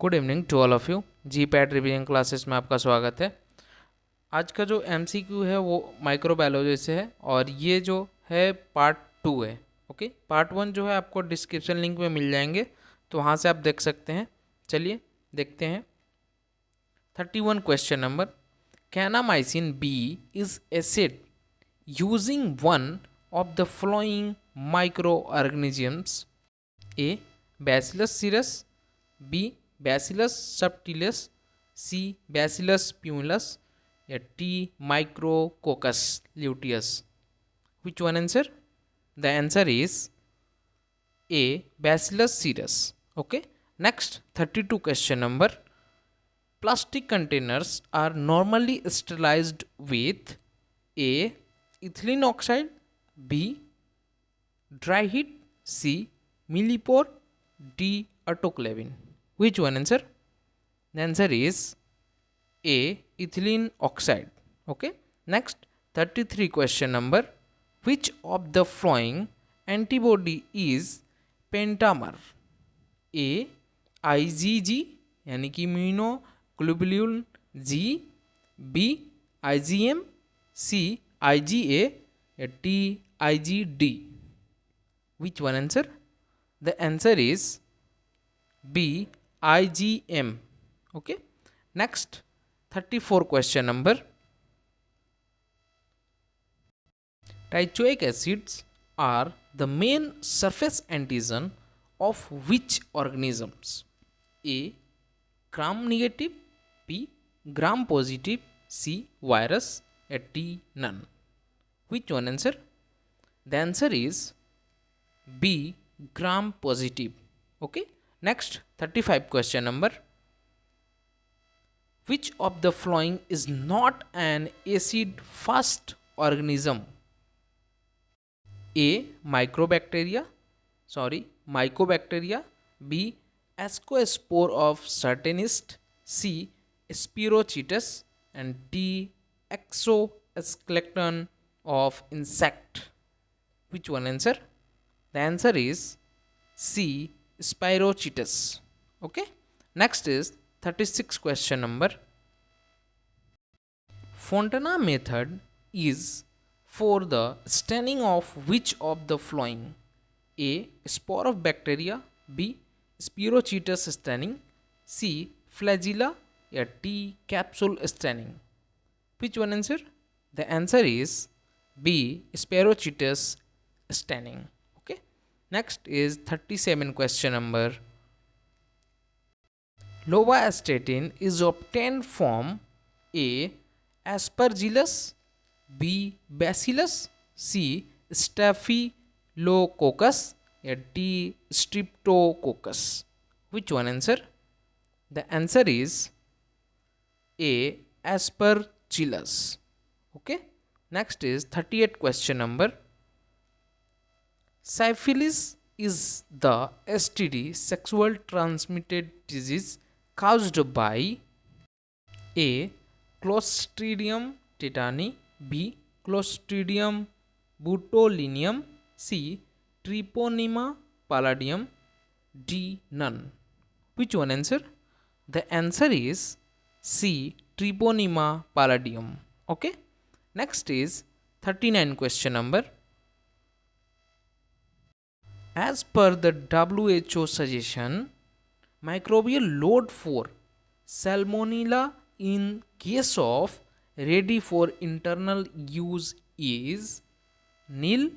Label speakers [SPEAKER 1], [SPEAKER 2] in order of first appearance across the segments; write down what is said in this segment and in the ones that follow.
[SPEAKER 1] Good evening to all of you. GPAT revision classes में आपका स्वागत है। आज का जो एमसीक्यू है वो माइक्रोबायोलॉजी से है और ये जो है पार्ट 2 है। ओके, पार्ट 1 जो है आपको डिस्क्रिप्शन लिंक में मिल जाएंगे, तो वहाँ से आप देख सकते हैं। चलिए देखते हैं 31 question number. Kanamycin B is assayed using one of the following microorganisms. A bacillus cereus, B bacillus subtilis, C bacillus pumilus या D micrococcus luteus. Which one answer? The answer is A bacillus cereus. Okay, next 32 question number. Plastic containers are normally sterilized with A ethylene oxide, B dry heat, C millipore, D autoclaving. Which one answer? The answer is A ethylene oxide. Okay, next 33 question number. Which of the following antibody is pentamer? A IgG यानी कि immunoglobulin G, B IgM, C IgA या D IgD. Which one answer? The answer is B IgM. Okay, next 34 question number. Teichoic acids are the main surface antigen of which organisms? A gram negative, B gram positive, C virus, D none. Which one answer? The answer is B gram positive. Okay, next 35 question number. Which of the following is not an acid fast organism? A mycobacteria, B ascospore of Sartanist, C Spirochetus, and D exoskeleton of insect. Which one answer? The answer is C Spirochetus. Okay, next is 36 question number. Fontana method is for the staining of which of the following? A spore of bacteria, B Spirochetus staining, C flagella or D capsule staining. Which one answer? The answer is B Spirochetus staining. Okay, next is 37 question number. Lovastatin is obtained from A Aspergillus, B Bacillus, C Staphylococcus, or D Streptococcus. Which one answer? The answer is A Aspergillus. Okay, next is 38 question number. Syphilis is the STD sexual transmitted disease caused by A Clostridium tetani, B Clostridium botulinum, C Treponema palladium, D none. Which one answer? The answer is C Treponema palladium. Okay, next is 39 question number. As per the WHO suggestion, microbial load for Salmonella in case of ready for internal use is nil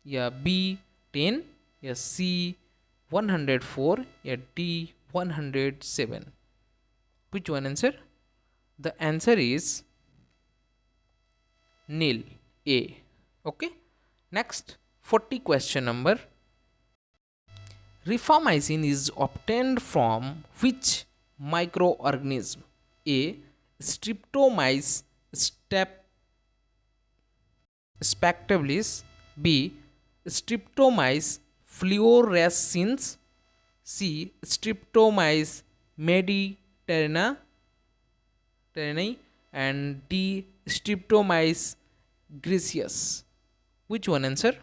[SPEAKER 1] या B 10 या C 104 या D 107. Which one answer? The answer is nil, A. Okay, next 40 question number. Rifamycin is obtained from which microorganism? A Streptomyces spectabilis, B Streptomyces fluorescens, C Streptomyces mediterranae, and D Streptomyces griseus. Which one answer?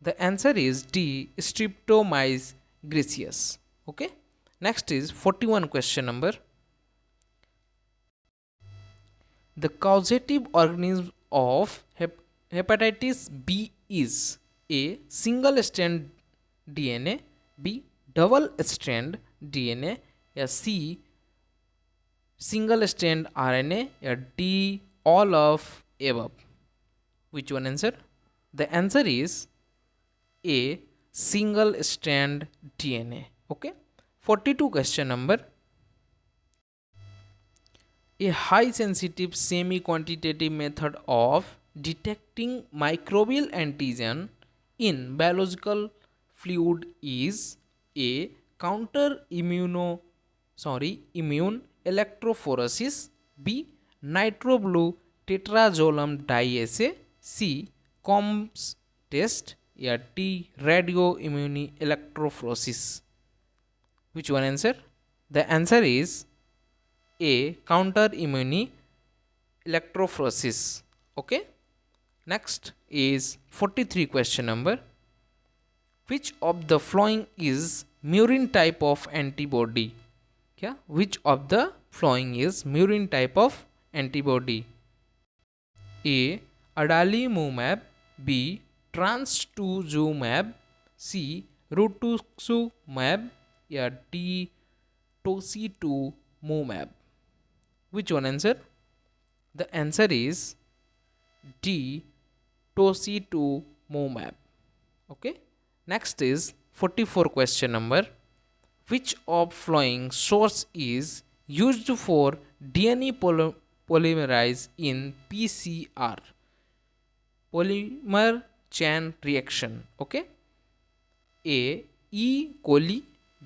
[SPEAKER 1] The answer is D Streptomyces griseus. Okay, Next is 41 question number. The causative organism of hepatitis B is A. Single strand DNA, B. Double strand DNA, या C. Single strand RNA, या D. All of above. Which one answer? The answer is A. Single strand DNA. Okay. 42 question number. A high sensitive semi quantitative method of detecting microbial antigen in biological fluid is A. Immune electrophoresis, B. Nitroblue tetrazolam diassay, C. Combs test, या D. Radio electrophoresis. Which one answer? The answer is A. Counter immune electrophoresis. Okay. Next is 43 question number. Which of the following is murine type of antibody? क्या? Which of the following is murine type of antibody? A. Adalimumab, B. Trastuzumab, C. Rituximab, या D. Tocilizumab. Which one answer? The answer is D. Tocilizumab. Okay. Next is 44 question number. Which of following source is used for DNA polymerase in PCR? Polymer chain reaction. Okay. A. E. coli,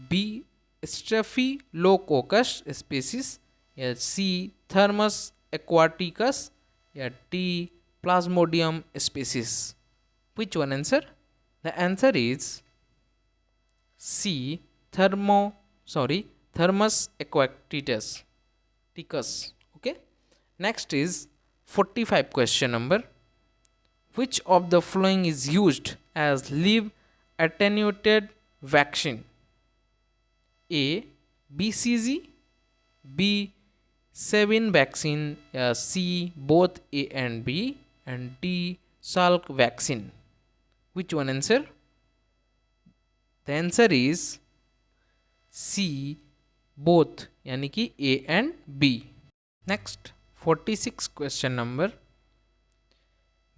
[SPEAKER 1] B. Staphylococcus species, या C. Thermus aquaticus, या D. Plasmodium species. Which one answer? The answer is C. Thermus aquaticus. Okay. Next is 45 question number. Which of the following is used as live attenuated vaccine? A. BCG, B. Sabin vaccine, C. both A and B, and D. Salk vaccine. Which one answer? The answer is C. both, यानी कि A and B. Next 46 question number.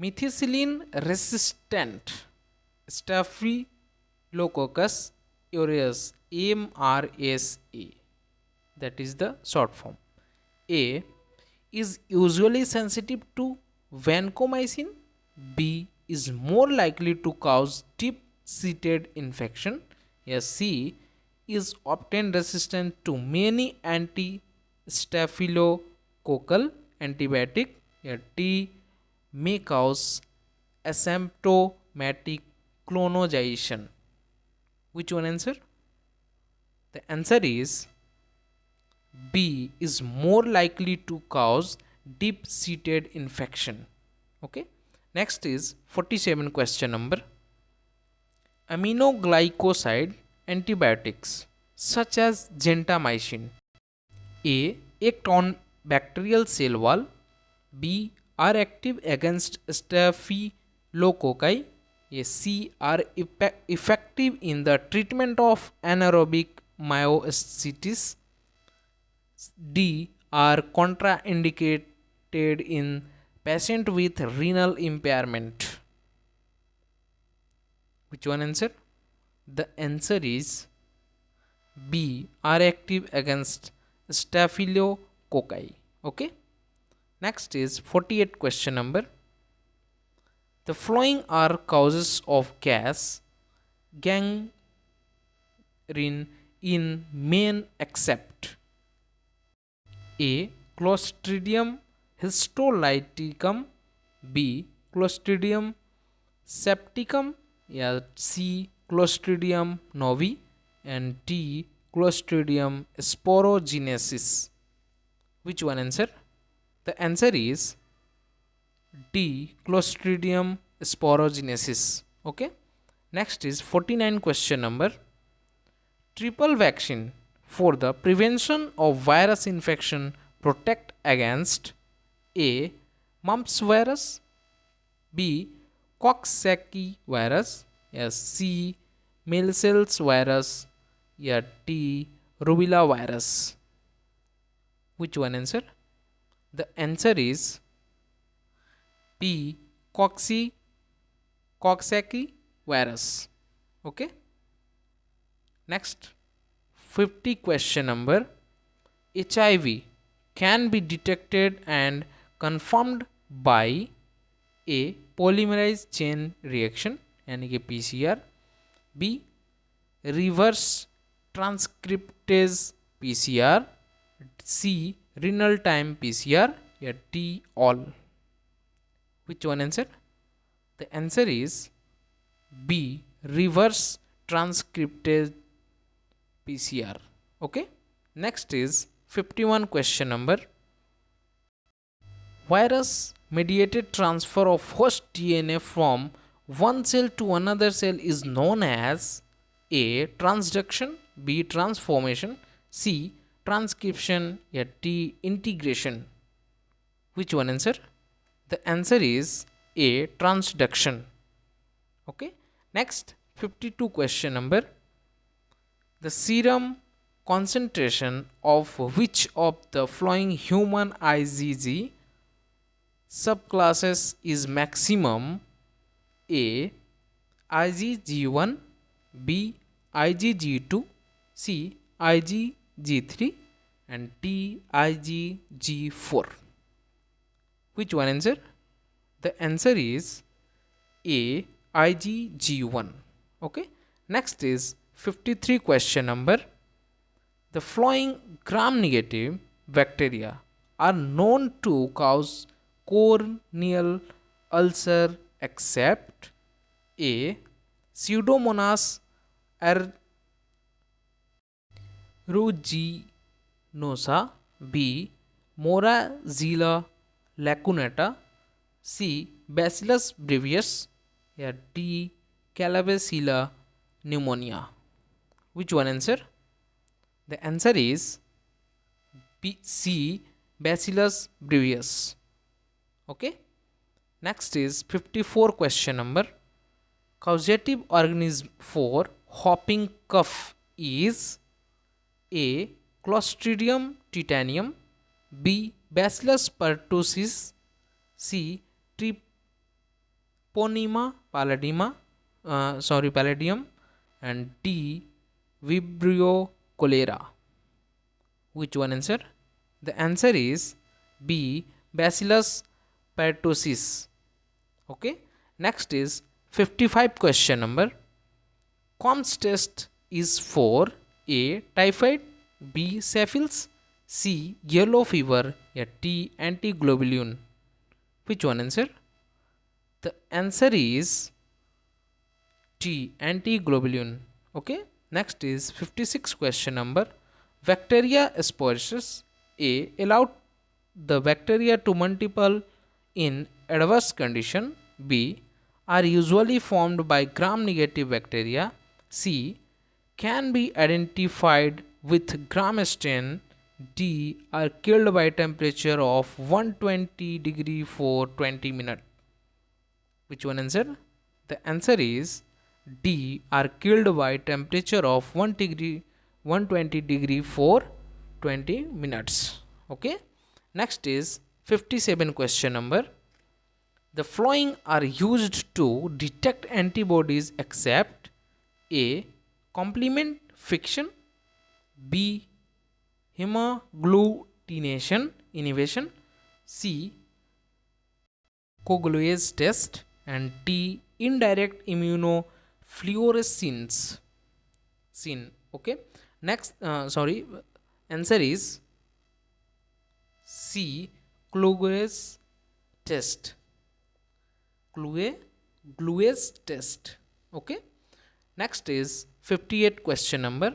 [SPEAKER 1] Methicillin resistant Staphylococcus aureus, MRSA, that is the short form. A. is usually sensitive to vancomycin, B. is more likely to cause deep seated infection, yes, C. is often resistant to many anti-staphylococcal antibiotic, yeah, D. may cause asymptomatic clonalization. Which one answer? The answer is B. is more likely to cause deep seated infection. Okay. Next is 47 question number. Aminoglycoside antibiotics such as gentamicin A. act on bacterial cell wall, B. are active against staphylococci, C. are effective in the treatment of anaerobic myositis, D. are contraindicated in patient with renal impairment. Which one answer? The answer is B. are active against staphylococci. Okay. Next is 48 question number. The following are causes of gas gangrene in men except A. Clostridium histolyticum, B. Clostridium septicum, या C. Clostridium novi, and D. Clostridium sporogenesis. Which one answer? The answer is D. Clostridium sporogenesis. Okay. Next is 49 question number. Triple vaccine for the prevention of virus infection protect against A. Mumps virus, B. Coxsackie virus, yes, C. Measles virus, yeah, D. Rubella virus. Which one answer? The answer is B. Coxsackie virus. Okay. Next, 50 question number. HIV can be detected and confirmed by A. Polymerase chain reaction यानी कि PCR, B. reverse transcriptase PCR, C. renal time PCR, या D. all. Which one answer? The answer is B. reverse transcriptase PCR. Okay. Next is 51 question number. Virus mediated transfer of host DNA from one cell to another cell is known as A. Transduction, B. Transformation, C. Transcription, या D. Integration. Which one answer? The answer is A. Transduction. Okay. Next, 52 question number. The serum concentration of which of the following human IgG subclasses is maximum? A. IgG1, B. IgG2, C. IgG3, and D. IgG4. Which one answer? The answer is A. IgG1. Okay. Next is 53 question number. The following gram-negative bacteria are known to cause corneal ulcer except A. Pseudomonas aeruginosa, B. Moraxella lacunata, C. Bacillus brevis, या D. Calabacilla pneumonia. Which one answer? The answer is B. C. Bacillus brevis. Okay. Next is 54 question number. Causative organism for hopping cough is A. Clostridium tetanium, B. Bacillus pertussis, C. Treponema pallidum, and D. Vibrio cholera. Which one answer? The answer is B. Bacillus pertussis. Okay. Next is 55 question number. Combs test is for A. Typhoid, B. Syphilis, C. Yellow fever, या D. Antiglobulin. Which one answer? The answer is D. Antiglobulin. Okay. Next is 56 question number. Bacteria species A. allowed the bacteria to multiply in adverse condition. B. are usually formed by gram-negative bacteria. C. can be identified with gram stain. D. are killed by temperature of 120 degree for 20 minutes. Which one answer? The answer is D. are killed by temperature of 120 degree for 20 minutes. Okay. Next is 57 question number. The following are used to detect antibodies except A. complement fiction, B. hemagglutination inhibition, C. coagulase test, and D. indirect immunofluorescence. Okay. Next, answer is C. coagulase test. Gluase test. Okay. Next is 58 question number.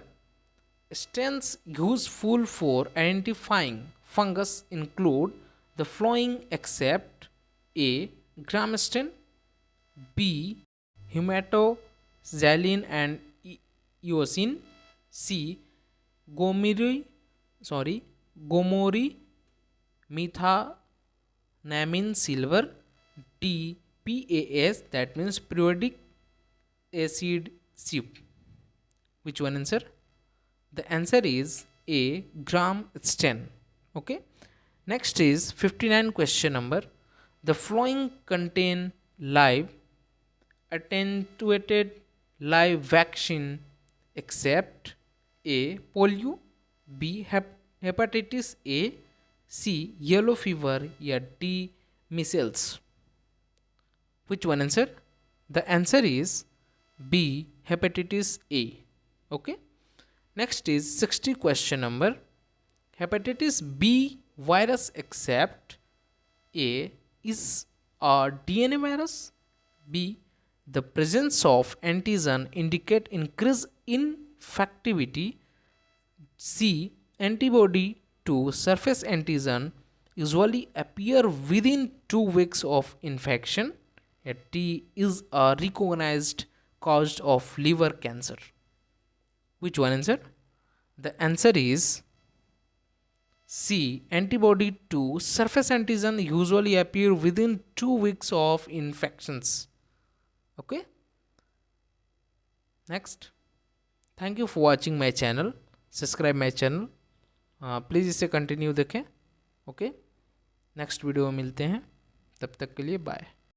[SPEAKER 1] Stains useful for identifying fungus include the following except A. gram stain, B. hematoxylin and eosin, C. Gomori sorry Gomori methanamine silver. D PAS, that means periodic acid soup. Which one answer? The answer is A, gram sten. Okay. Next is 59 question number. The following contain live attenuated live vaccine except A, polio, B, hepatitis A, C, yellow fever, या D, measles. Which one answer? The answer is B, hepatitis A. Okay. Next is 60 question number. Hepatitis B virus except A is a DNA virus. B, the presence of antigen indicate increase in infectivity. C, antibody to surface antigen usually appear within 2 weeks of infection. T is a recognized cause of liver cancer. Which one answer? The answer is C, antibody to surface antigen usually appear within 2 weeks of infections. Okay. Next, thank you for watching my channel. Subscribe my channel, please इसे continue देखें. Okay, next video में मिलते हैं, तब तक के लिए bye.